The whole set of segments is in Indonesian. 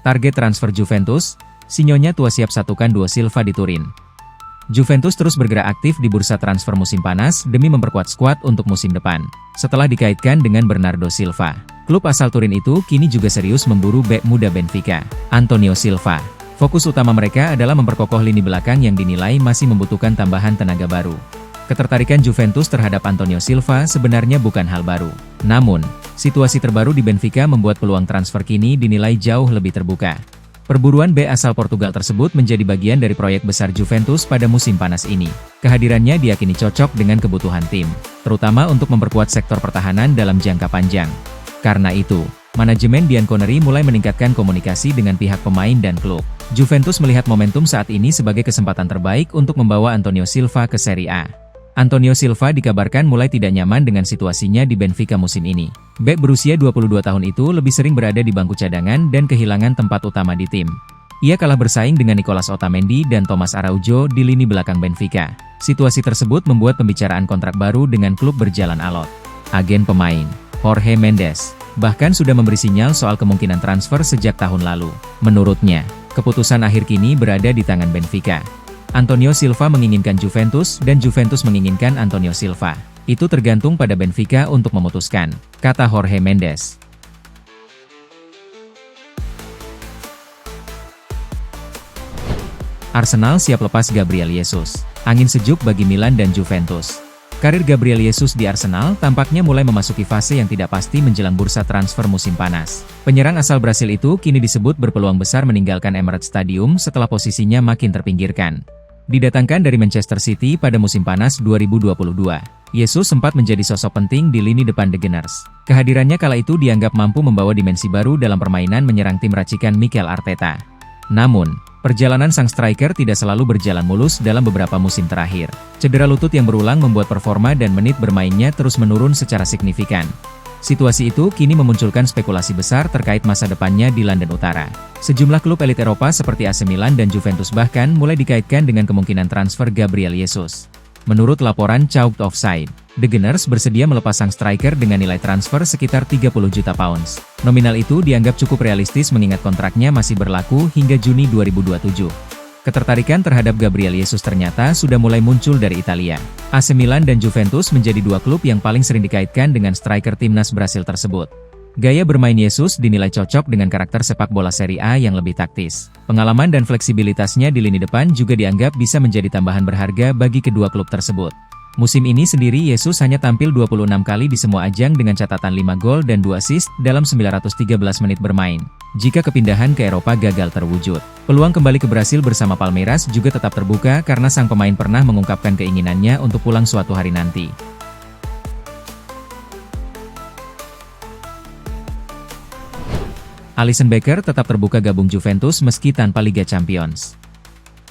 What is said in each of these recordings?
Target transfer Juventus, Sinyonya tua siap satukan duo Silva di Turin. Juventus terus bergerak aktif di bursa transfer musim panas demi memperkuat skuad untuk musim depan. Setelah dikaitkan dengan Bernardo Silva, klub asal Turin itu kini juga serius memburu bek muda Benfica, Antonio Silva. Fokus utama mereka adalah memperkokoh lini belakang yang dinilai masih membutuhkan tambahan tenaga baru. Ketertarikan Juventus terhadap Antonio Silva sebenarnya bukan hal baru. Namun, situasi terbaru di Benfica membuat peluang transfer kini dinilai jauh lebih terbuka. Perburuan bek asal Portugal tersebut menjadi bagian dari proyek besar Juventus pada musim panas ini. Kehadirannya diyakini cocok dengan kebutuhan tim, terutama untuk memperkuat sektor pertahanan dalam jangka panjang. Karena itu, manajemen Bianconeri mulai meningkatkan komunikasi dengan pihak pemain dan klub. Juventus melihat momentum saat ini sebagai kesempatan terbaik untuk membawa Antonio Silva ke Serie A. Antonio Silva dikabarkan mulai tidak nyaman dengan situasinya di Benfica musim ini. Bek berusia 22 tahun itu lebih sering berada di bangku cadangan dan kehilangan tempat utama di tim. Ia kalah bersaing dengan Nicolas Otamendi dan Thomas Araujo di lini belakang Benfica. Situasi tersebut membuat pembicaraan kontrak baru dengan klub berjalan alot. Agen pemain, Jorge Mendes, bahkan sudah memberi sinyal soal kemungkinan transfer sejak tahun lalu. Menurutnya, keputusan akhir kini berada di tangan Benfica. Antonio Silva menginginkan Juventus dan Juventus menginginkan Antonio Silva. Itu tergantung pada Benfica untuk memutuskan, kata Jorge Mendes. Arsenal siap lepas Gabriel Jesus. Angin sejuk bagi Milan dan Juventus. Karir Gabriel Jesus di Arsenal tampaknya mulai memasuki fase yang tidak pasti menjelang bursa transfer musim panas. Penyerang asal Brasil itu kini disebut berpeluang besar meninggalkan Emirates Stadium setelah posisinya makin terpinggirkan. Didatangkan dari Manchester City pada musim panas 2022, Jesus sempat menjadi sosok penting di lini depan The Gunners. Kehadirannya kala itu dianggap mampu membawa dimensi baru dalam permainan menyerang tim racikan Mikel Arteta. Namun, perjalanan sang striker tidak selalu berjalan mulus dalam beberapa musim terakhir. Cedera lutut yang berulang membuat performa dan menit bermainnya terus menurun secara signifikan. Situasi itu kini memunculkan spekulasi besar terkait masa depannya di London Utara. Sejumlah klub elit Eropa seperti AC Milan dan Juventus bahkan mulai dikaitkan dengan kemungkinan transfer Gabriel Jesus. Menurut laporan Chalked Offside, The Gunners bersedia melepas sang striker dengan nilai transfer sekitar 30 juta pounds. Nominal itu dianggap cukup realistis mengingat kontraknya masih berlaku hingga Juni 2027. Ketertarikan terhadap Gabriel Jesus ternyata sudah mulai muncul dari Italia. AC Milan dan Juventus menjadi dua klub yang paling sering dikaitkan dengan striker timnas Brasil tersebut. Gaya bermain Jesus dinilai cocok dengan karakter sepak bola Serie A yang lebih taktis. Pengalaman dan fleksibilitasnya di lini depan juga dianggap bisa menjadi tambahan berharga bagi kedua klub tersebut. Musim ini sendiri Jesus hanya tampil 26 kali di semua ajang dengan catatan 5 gol dan 2 assist dalam 913 menit bermain. Jika kepindahan ke Eropa gagal terwujud, peluang kembali ke Brasil bersama Palmeiras juga tetap terbuka karena sang pemain pernah mengungkapkan keinginannya untuk pulang suatu hari nanti. Alisson Becker tetap terbuka gabung Juventus meski tanpa Liga Champions.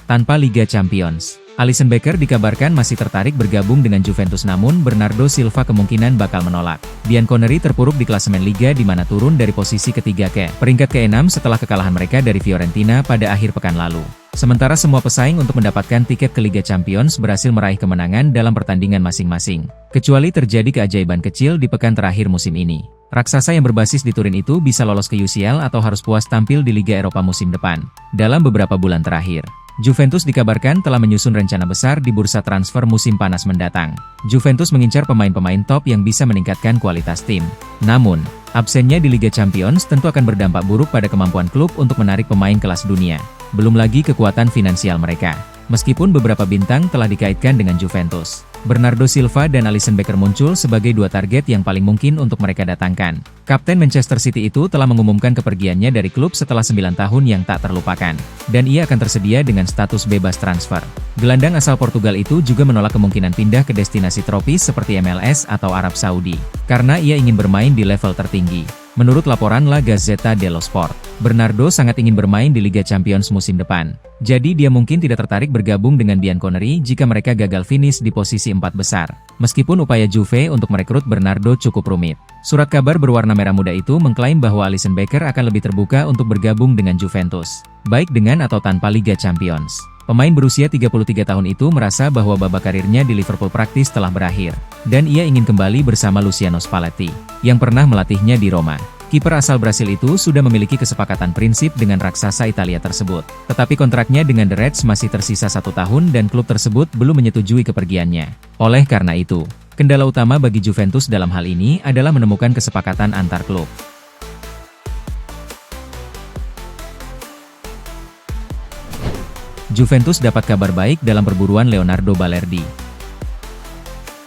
Tanpa Liga Champions, Alisson Becker dikabarkan masih tertarik bergabung dengan Juventus namun Bernardo Silva kemungkinan bakal menolak. Bianconeri terpuruk di klasemen Liga di mana turun dari posisi ketiga ke peringkat ke-6 setelah kekalahan mereka dari Fiorentina pada akhir pekan lalu. Sementara semua pesaing untuk mendapatkan tiket ke Liga Champions berhasil meraih kemenangan dalam pertandingan masing-masing. Kecuali terjadi keajaiban kecil di pekan terakhir musim ini. Raksasa yang berbasis di Turin itu bisa lolos ke UCL atau harus puas tampil di Liga Eropa musim depan. Dalam beberapa bulan terakhir, Juventus dikabarkan telah menyusun rencana besar di bursa transfer musim panas mendatang. Juventus mengincar pemain-pemain top yang bisa meningkatkan kualitas tim. Namun, absennya di Liga Champions tentu akan berdampak buruk pada kemampuan klub untuk menarik pemain kelas dunia. Belum lagi kekuatan finansial mereka. Meskipun beberapa bintang telah dikaitkan dengan Juventus, Bernardo Silva dan Alisson Becker muncul sebagai dua target yang paling mungkin untuk mereka datangkan. Kapten Manchester City itu telah mengumumkan kepergiannya dari klub setelah 9 tahun yang tak terlupakan, dan ia akan tersedia dengan status bebas transfer. Gelandang asal Portugal itu juga menolak kemungkinan pindah ke destinasi tropis seperti MLS atau Arab Saudi, karena ia ingin bermain di level tertinggi. Menurut laporan La Gazzetta dello Sport, Bernardo sangat ingin bermain di Liga Champions musim depan. Jadi dia mungkin tidak tertarik bergabung dengan Bianconeri jika mereka gagal finish di posisi 4 besar. Meskipun upaya Juve untuk merekrut Bernardo cukup rumit. Surat kabar berwarna merah muda itu mengklaim bahwa Alisson Becker akan lebih terbuka untuk bergabung dengan Juventus, baik dengan atau tanpa Liga Champions. Pemain berusia 33 tahun itu merasa bahwa babak karirnya di Liverpool praktis telah berakhir, dan ia ingin kembali bersama Luciano Spalletti, yang pernah melatihnya di Roma. Kiper asal Brasil itu sudah memiliki kesepakatan prinsip dengan raksasa Italia tersebut. Tetapi kontraknya dengan The Reds masih tersisa 1 tahun dan klub tersebut belum menyetujui kepergiannya. Oleh karena itu, kendala utama bagi Juventus dalam hal ini adalah menemukan kesepakatan antar klub. Juventus dapat kabar baik dalam perburuan Leonardo Balerdi.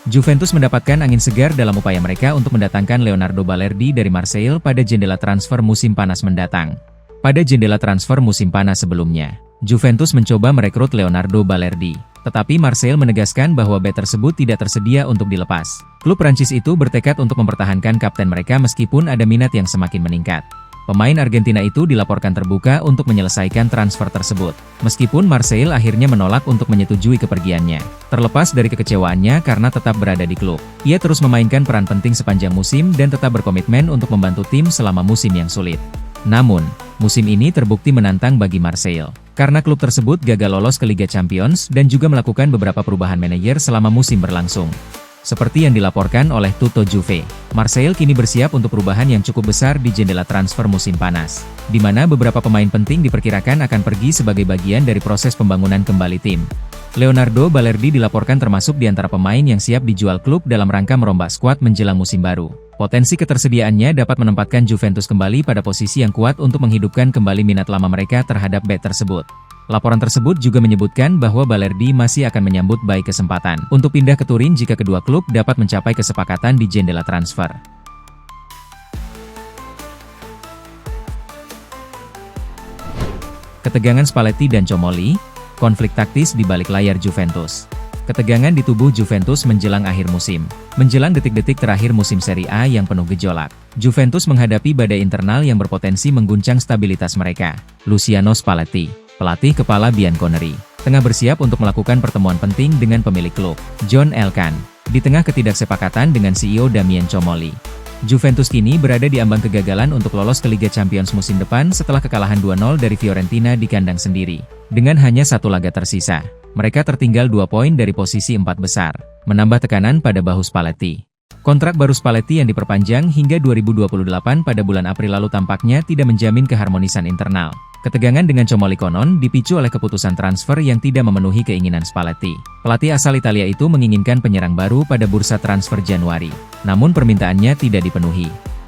Juventus mendapatkan angin segar dalam upaya mereka untuk mendatangkan Leonardo Balerdi dari Marseille pada jendela transfer musim panas mendatang. Pada jendela transfer musim panas sebelumnya, Juventus mencoba merekrut Leonardo Balerdi, tetapi Marseille menegaskan bahwa bek tersebut tidak tersedia untuk dilepas. Klub Prancis itu bertekad untuk mempertahankan kapten mereka meskipun ada minat yang semakin meningkat. Pemain Argentina itu dilaporkan terbuka untuk menyelesaikan transfer tersebut, meskipun Marseille akhirnya menolak untuk menyetujui kepergiannya. Terlepas dari kekecewaannya karena tetap berada di klub, ia terus memainkan peran penting sepanjang musim dan tetap berkomitmen untuk membantu tim selama musim yang sulit. Namun, musim ini terbukti menantang bagi Marseille, karena klub tersebut gagal lolos ke Liga Champions dan juga melakukan beberapa perubahan manajer selama musim berlangsung. Seperti yang dilaporkan oleh Tutto Juve, Marseille kini bersiap untuk perubahan yang cukup besar di jendela transfer musim panas, di mana beberapa pemain penting diperkirakan akan pergi sebagai bagian dari proses pembangunan kembali tim. Leonardo Balerdi dilaporkan termasuk di antara pemain yang siap dijual klub dalam rangka merombak skuad menjelang musim baru. Potensi ketersediaannya dapat menempatkan Juventus kembali pada posisi yang kuat untuk menghidupkan kembali minat lama mereka terhadap bek tersebut. Laporan tersebut juga menyebutkan bahwa Balerdi masih akan menyambut baik kesempatan untuk pindah ke Turin jika kedua klub dapat mencapai kesepakatan di jendela transfer. Ketegangan Spalletti dan Comolli, konflik taktis di balik layar Juventus. Ketegangan di tubuh Juventus menjelang akhir musim. Menjelang detik-detik terakhir musim Serie A yang penuh gejolak, Juventus menghadapi badai internal yang berpotensi mengguncang stabilitas mereka. Luciano Spalletti, pelatih kepala Bianconeri, tengah bersiap untuk melakukan pertemuan penting dengan pemilik klub, John Elkann, di tengah ketidaksepakatan dengan CEO Damien Comolli. Juventus kini berada di ambang kegagalan untuk lolos ke Liga Champions musim depan setelah kekalahan 2-0 dari Fiorentina di kandang sendiri. Dengan hanya 1 laga tersisa, mereka tertinggal 2 poin dari posisi 4 besar, menambah tekanan pada bahu Spalletti. Kontrak baru Spalletti yang diperpanjang hingga 2028 pada bulan April lalu tampaknya tidak menjamin keharmonisan internal. Ketegangan dengan Comolli konon dipicu oleh keputusan transfer yang tidak memenuhi keinginan Spalletti. Pelatih asal Italia itu menginginkan penyerang baru pada bursa transfer Januari, namun permintaannya tidak dipenuhi.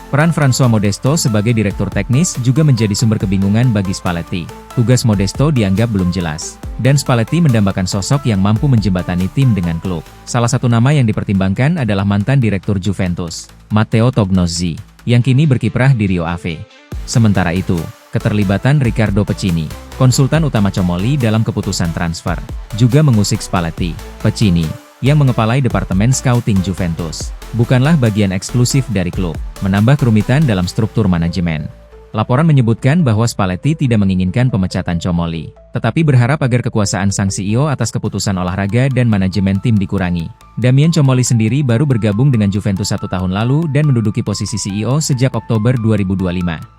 Peran François Modesto sebagai direktur teknis juga menjadi sumber kebingungan bagi Spalletti. Tugas Modesto dianggap belum jelas, dan Spalletti mendambakan sosok yang mampu menjembatani tim dengan klub. Salah satu nama yang dipertimbangkan adalah mantan direktur Juventus, Matteo Tognazzi, yang kini berkiprah di Rio Ave. Sementara itu, keterlibatan Riccardo Pecini, konsultan utama Comolli dalam keputusan transfer, juga mengusik Spalletti. Pecini, yang mengepalai Departemen Scouting Juventus, bukanlah bagian eksklusif dari klub, menambah kerumitan dalam struktur manajemen. Laporan menyebutkan bahwa Spalletti tidak menginginkan pemecatan Comolli, tetapi berharap agar kekuasaan sang CEO atas keputusan olahraga dan manajemen tim dikurangi. Damien Comolli sendiri baru bergabung dengan Juventus 1 tahun lalu dan menduduki posisi CEO sejak Oktober 2025.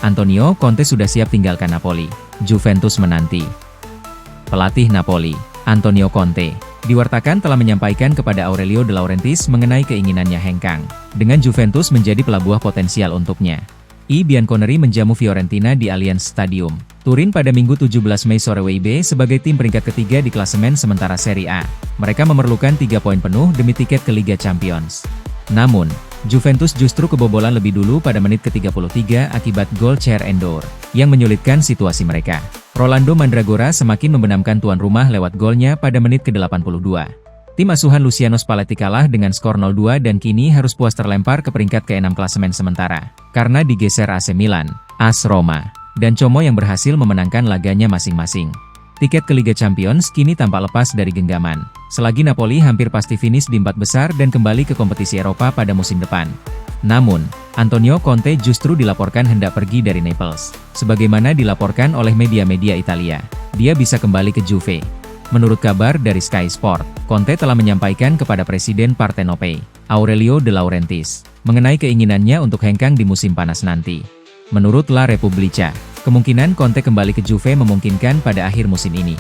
Antonio Conte sudah siap tinggalkan Napoli, Juventus menanti. Pelatih Napoli, Antonio Conte, diwartakan telah menyampaikan kepada Aurelio De Laurentiis mengenai keinginannya hengkang, dengan Juventus menjadi pelabuhan potensial untuknya. Bianconeri menjamu Fiorentina di Allianz Stadium, Turin pada Minggu 17 Mei sore WIB sebagai tim peringkat ketiga di klasemen sementara Serie A. Mereka memerlukan 3 poin penuh demi tiket ke Liga Champions. Namun, Juventus justru kebobolan lebih dulu pada menit ke-33 akibat gol Cher Endor, yang menyulitkan situasi mereka. Rolando Mandragora semakin membenamkan tuan rumah lewat golnya pada menit ke-82. Tim asuhan Luciano Spalletti kalah dengan skor 0-2 dan kini harus puas terlempar ke peringkat ke-6 klasemen sementara, karena digeser AC Milan, AS Roma, dan Como yang berhasil memenangkan laganya masing-masing. Tiket ke Liga Champions kini tampak lepas dari genggaman, selagi Napoli hampir pasti finish di 4 besar dan kembali ke kompetisi Eropa pada musim depan. Namun, Antonio Conte justru dilaporkan hendak pergi dari Naples. Sebagaimana dilaporkan oleh media-media Italia, dia bisa kembali ke Juve. Menurut kabar dari Sky Sport, Conte telah menyampaikan kepada Presiden Partenope, Aurelio De Laurentiis, mengenai keinginannya untuk hengkang di musim panas nanti. Menurut La Repubblica, kemungkinan Conte kembali ke Juve memungkinkan pada akhir musim ini.